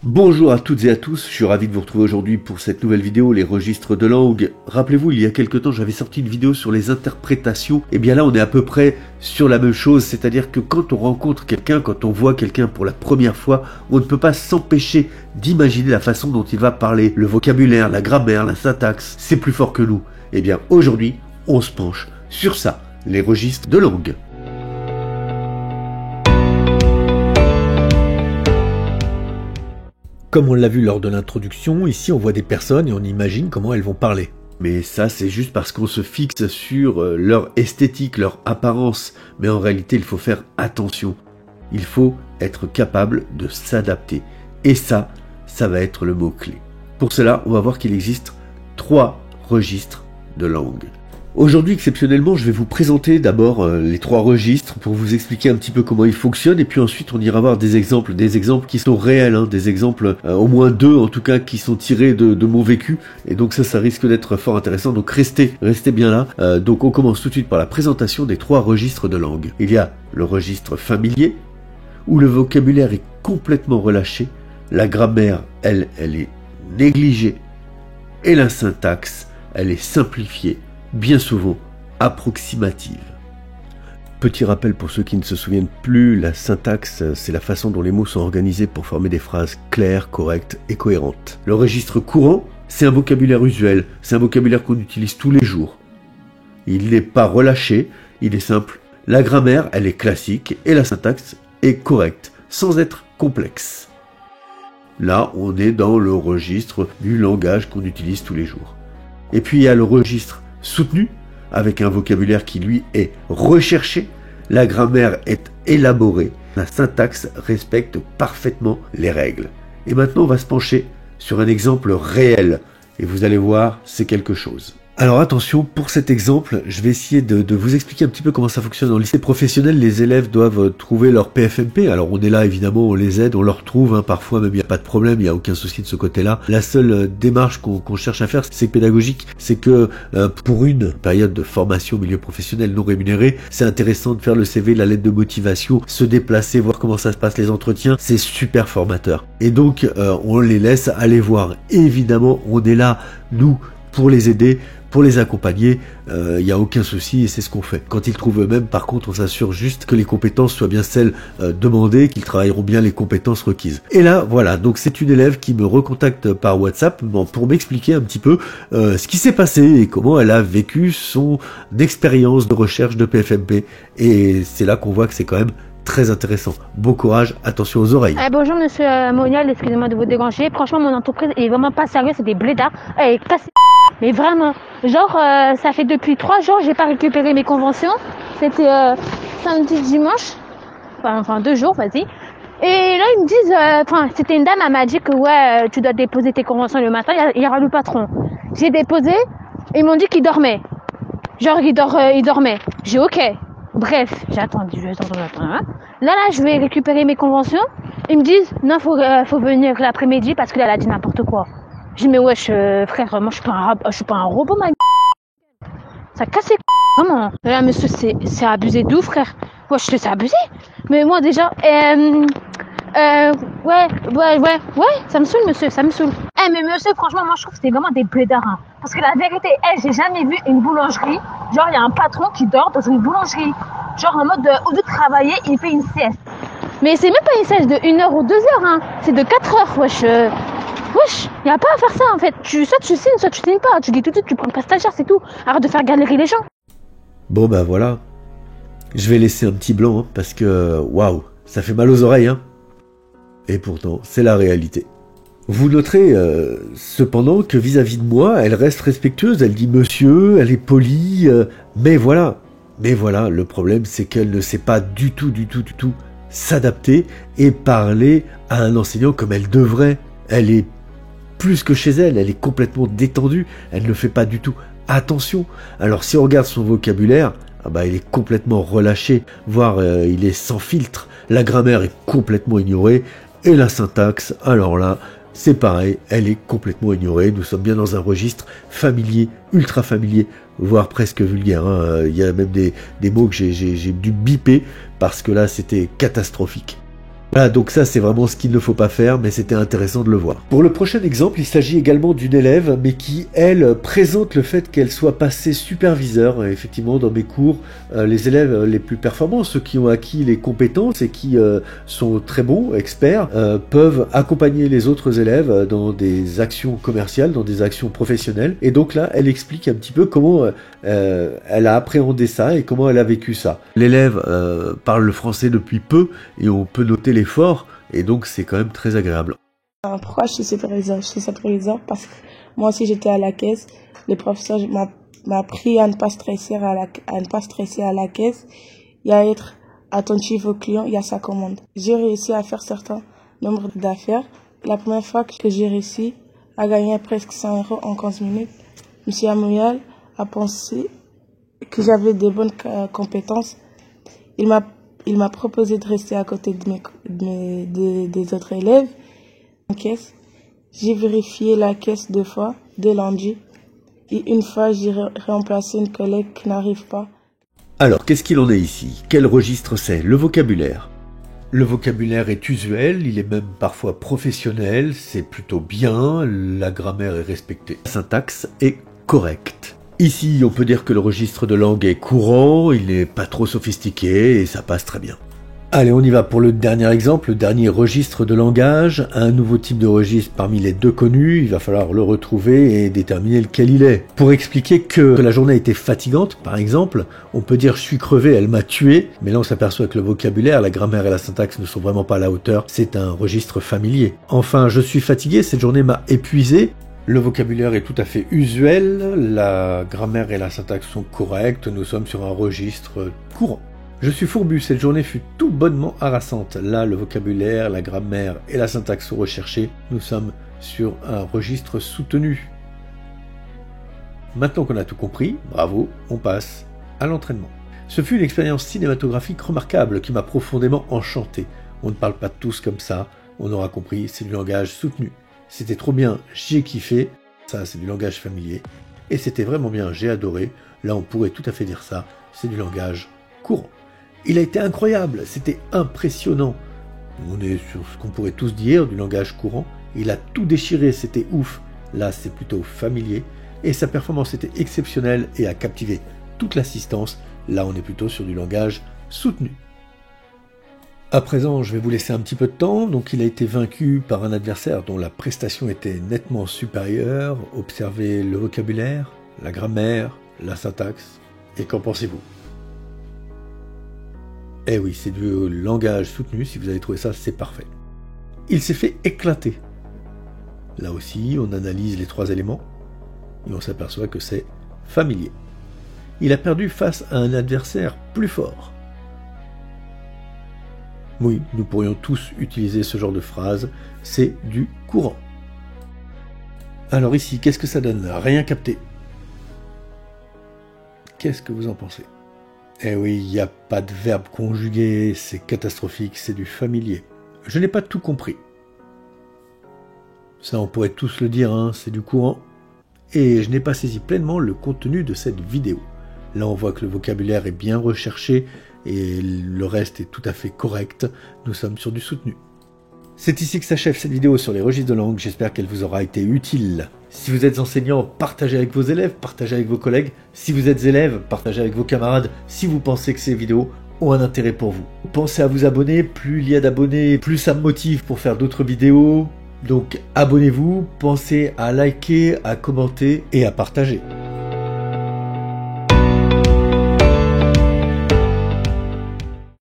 Bonjour à toutes et à tous, je suis ravi de vous retrouver aujourd'hui pour cette nouvelle vidéo, les registres de langue. Rappelez-vous, il y a quelques temps, j'avais sorti une vidéo sur les interprétations. Et bien là, on est à peu près sur la même chose, c'est-à-dire que quand on rencontre quelqu'un, quand on voit quelqu'un pour la première fois, on ne peut pas s'empêcher d'imaginer la façon dont il va parler. Le vocabulaire, la grammaire, la syntaxe, c'est plus fort que nous. Et bien aujourd'hui, on se penche sur ça, les registres de langue. Comme on l'a vu lors de l'introduction, ici on voit des personnes et on imagine comment elles vont parler. Mais ça c'est juste parce qu'on se fixe sur leur esthétique, leur apparence. Mais en réalité il faut faire attention. Il faut être capable de s'adapter. Et ça va être le mot-clé. Pour cela, on va voir qu'il existe 3 registres de langue. Aujourd'hui, exceptionnellement, je vais vous présenter d'abord les 3 registres pour vous expliquer un petit peu comment ils fonctionnent et puis ensuite on ira voir des exemples qui sont réels, des exemples, au moins 2 en tout cas, qui sont tirés de mon vécu et donc ça risque d'être fort intéressant, donc restez bien là. Donc on commence tout de suite par la présentation des 3 registres de langue. Il y a le registre familier, où le vocabulaire est complètement relâché, la grammaire, elle est négligée et la syntaxe, elle est simplifiée, bien souvent approximative. Petit rappel pour ceux qui ne se souviennent plus, la syntaxe, c'est la façon dont les mots sont organisés pour former des phrases claires, correctes et cohérentes. Le registre courant, c'est un vocabulaire usuel, c'est un vocabulaire qu'on utilise tous les jours. Il n'est pas relâché, il est simple. La grammaire, elle est classique et la syntaxe est correcte, sans être complexe. Là, on est dans le registre du langage qu'on utilise tous les jours. Et puis il y a le registre soutenu, avec un vocabulaire qui lui est recherché, la grammaire est élaborée, la syntaxe respecte parfaitement les règles. Et maintenant on va se pencher sur un exemple réel, et vous allez voir, c'est quelque chose. Alors attention, pour cet exemple, je vais essayer de vous expliquer un petit peu comment ça fonctionne. Dans le lycée professionnel, les élèves doivent trouver leur PFMP. Alors on est là, évidemment, on les aide, on leur trouve, parfois même il n'y a pas de problème, il n'y a aucun souci de ce côté-là. La seule démarche qu'on cherche à faire, c'est pédagogique, c'est que pour une période de formation au milieu professionnel non rémunérée, c'est intéressant de faire le CV, la lettre de motivation, se déplacer, voir comment ça se passe, les entretiens, c'est super formateur. Et donc on les laisse aller voir. Évidemment, on est là, nous, pour les aider, pour les accompagner, il n'y a aucun souci et c'est ce qu'on fait. Quand ils trouvent eux-mêmes, par contre, on s'assure juste que les compétences soient bien celles demandées, qu'ils travailleront bien les compétences requises. Et là, voilà, donc c'est une élève qui me recontacte par WhatsApp pour m'expliquer un petit peu ce qui s'est passé et comment elle a vécu son expérience de recherche de PFMP. Et c'est là qu'on voit que c'est quand même très intéressant. Bon courage, attention aux oreilles. Bonjour monsieur Monial, excusez-moi de vous déranger. Franchement, mon entreprise est vraiment pas sérieuse, c'est des blédards. Elle est cassée. Mais vraiment, genre, ça fait depuis 3 jours, j'ai pas récupéré mes conventions. C'était samedi, dimanche. Enfin 2 jours, vas-y. Et là, ils me disent, c'était une dame, elle m'a dit que ouais, tu dois déposer tes conventions le matin, il y aura le patron. J'ai déposé, et ils m'ont dit qu'ils dormaient. Genre, ils dormaient. J'ai ok. Bref, j'ai attendu. Là, je vais récupérer mes conventions. Ils me disent, non, faut venir l'après-midi parce que là, elle a dit n'importe quoi. J'ai dit, mais wesh, frère, moi, je suis pas un robot, ma ça casse les vraiment. Là, monsieur, c'est abusé d'où, frère? Wesh, c'est abusé. Mais moi, déjà, ouais, ça me saoule, monsieur, ça me saoule. Mais monsieur, franchement, moi, je trouve que c'est vraiment des blédards, Parce que la vérité, j'ai jamais vu une boulangerie. Genre, il y a un patron qui dort dans une boulangerie. Genre, en mode, au lieu de travailler, il fait une sieste. Mais c'est même pas une sieste de 1 heure ou 2 heures, C'est de 4 heures, wesh. Wesh, y a pas à faire ça, en fait. Soit tu signes, soit tu signes pas. Tu dis tout de suite, tu prends pas stagiaire, c'est tout. Arrête de faire galérer les gens. Bon, bah voilà. Je vais laisser un petit blanc, parce que, waouh, ça fait mal aux oreilles, Et pourtant, c'est la réalité. Vous noterez cependant que vis-à-vis de moi, elle reste respectueuse, elle dit monsieur, elle est polie, mais voilà, le problème c'est qu'elle ne sait pas du tout s'adapter et parler à un enseignant comme elle devrait. Elle est plus que chez elle est complètement détendue, elle ne fait pas du tout attention. Alors si on regarde son vocabulaire, il est complètement relâché, voire il est sans filtre, la grammaire est complètement ignorée, et la syntaxe, alors là, c'est pareil, elle est complètement ignorée. Nous sommes bien dans un registre familier, ultra familier, voire presque vulgaire. Il y a même des mots que j'ai dû biper parce que là, c'était catastrophique. Voilà, donc ça c'est vraiment ce qu'il ne faut pas faire, mais c'était intéressant de le voir. Pour le prochain exemple, il s'agit également d'une élève, mais qui, elle, présente le fait qu'elle soit passée superviseur. Et effectivement, dans mes cours, les élèves les plus performants, ceux qui ont acquis les compétences et qui sont très bons, experts, peuvent accompagner les autres élèves dans des actions commerciales, dans des actions professionnelles. Et donc là, elle explique un petit peu comment elle a appréhendé ça et comment elle a vécu ça. L'élève parle le français depuis peu et on peut noter l'effort, et donc c'est quand même très agréable. Pourquoi je suis superviseur? Je suis superviseur parce que moi aussi j'étais à la caisse. Le professeur m'a appris à ne pas stresser à la caisse et à être attentif au client et à sa commande. J'ai réussi à faire certains nombres d'affaires. La première fois que j'ai réussi à gagner presque 100 € en 15 minutes, M. Amouyal a pensé que j'avais de bonnes compétences. Il m'a proposé de rester à côté des autres élèves en caisse. J'ai vérifié la caisse 2 fois, de lundi. Et une fois, j'ai remplacé une collègue qui n'arrive pas. Alors, qu'est-ce qu'il en est ici? Quel registre c'est? Le vocabulaire. Le vocabulaire est usuel, il est même parfois professionnel, c'est plutôt bien, la grammaire est respectée. La syntaxe est correcte. Ici, on peut dire que le registre de langue est courant, il n'est pas trop sophistiqué et ça passe très bien. Allez, on y va pour le dernier exemple, le dernier registre de langage, un nouveau type de registre parmi les 2 connus, il va falloir le retrouver et déterminer lequel il est. Pour expliquer que la journée a été fatigante, par exemple, on peut dire « je suis crevé, elle m'a tué », mais là on s'aperçoit que le vocabulaire, la grammaire et la syntaxe ne sont vraiment pas à la hauteur, c'est un registre familier. Enfin, « je suis fatigué, cette journée m'a épuisé », le vocabulaire est tout à fait usuel, la grammaire et la syntaxe sont correctes, nous sommes sur un registre courant. Je suis fourbu, cette journée fut tout bonnement harassante. Là, le vocabulaire, la grammaire et la syntaxe sont recherchés, nous sommes sur un registre soutenu. Maintenant qu'on a tout compris, bravo, on passe à l'entraînement. Ce fut une expérience cinématographique remarquable qui m'a profondément enchanté. On ne parle pas tous comme ça, on aura compris, c'est du langage soutenu. C'était trop bien, j'ai kiffé, ça c'est du langage familier, et c'était vraiment bien, j'ai adoré, là on pourrait tout à fait dire ça, c'est du langage courant. Il a été incroyable, c'était impressionnant. On est sur ce qu'on pourrait tous dire, du langage courant, il a tout déchiré, c'était ouf, là c'est plutôt familier, et sa performance était exceptionnelle et a captivé toute l'assistance, là on est plutôt sur du langage soutenu. À présent, je vais vous laisser un petit peu de temps. Donc, il a été vaincu par un adversaire dont la prestation était nettement supérieure. Observez le vocabulaire, la grammaire, la syntaxe. Et qu'en pensez-vous? Eh oui, c'est du langage soutenu. Si vous avez trouvé ça, c'est parfait. Il s'est fait éclater. Là aussi, on analyse les 3 éléments et on s'aperçoit que c'est familier. Il a perdu face à un adversaire plus fort. Oui, nous pourrions tous utiliser ce genre de phrase, c'est du courant. Alors ici, qu'est-ce que ça donne? Rien capté. Qu'est-ce que vous en pensez? Eh oui, il n'y a pas de verbe conjugué, c'est catastrophique, c'est du familier. Je n'ai pas tout compris. Ça, on pourrait tous le dire, hein, c'est du courant. Et je n'ai pas saisi pleinement le contenu de cette vidéo. Là, on voit que le vocabulaire est bien recherché, et le reste est tout à fait correct, nous sommes sur du soutenu. C'est ici que s'achève cette vidéo sur les registres de langue, j'espère qu'elle vous aura été utile. Si vous êtes enseignant, partagez avec vos élèves, partagez avec vos collègues. Si vous êtes élève, partagez avec vos camarades, si vous pensez que ces vidéos ont un intérêt pour vous. Pensez à vous abonner, plus il y a d'abonnés, plus ça me motive pour faire d'autres vidéos. Donc abonnez-vous, pensez à liker, à commenter et à partager.